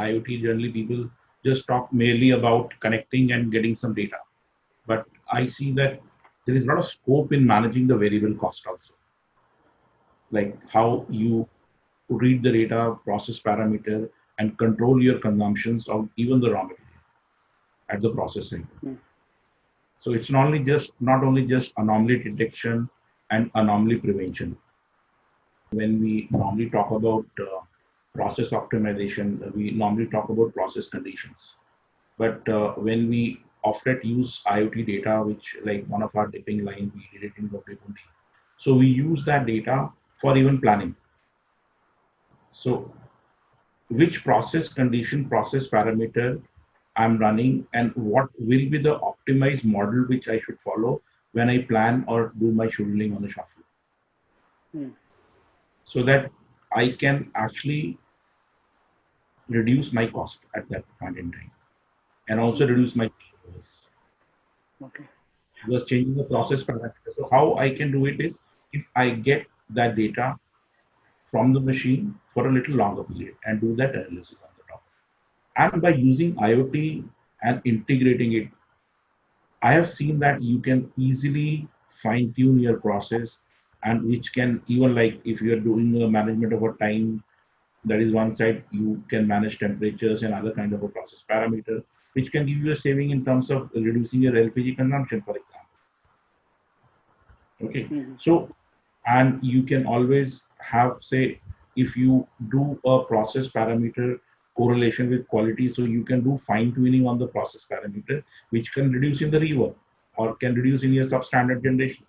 IoT, generally people just talk merely about connecting and getting some data. But I see that there is a lot of scope in managing the variable cost also, like how you read the data, process parameter, and control your consumptions of even the raw material at the processing. So it's not only just anomaly detection and anomaly prevention. When we normally talk about process optimization, we normally talk about process conditions. But when we often use IoT data, which like one of our dipping line, we did it in Puri. So we use that data for even planning. So which process condition, process parameter I'm running, and what will be the optimized model which I should follow when I plan or do my scheduling on the shop floor. So that I can actually reduce my cost at that point in time and also reduce my costs. Okay. Because changing the process parameter. So how I can do it is if I get that data from the machine for a little longer period and do that analysis on the top. And by using IoT and integrating it, I have seen that you can easily fine tune your process, and which can even, like if you are doing the management of a time, that is one side, you can manage temperatures and other kind of a process parameter, which can give you a saving in terms of reducing your LPG consumption, for example. Okay, so, and you can always have, say, if you do a process parameter correlation with quality, so you can do fine tuning on the process parameters, which can reduce in the rework or can reduce in your substandard generation.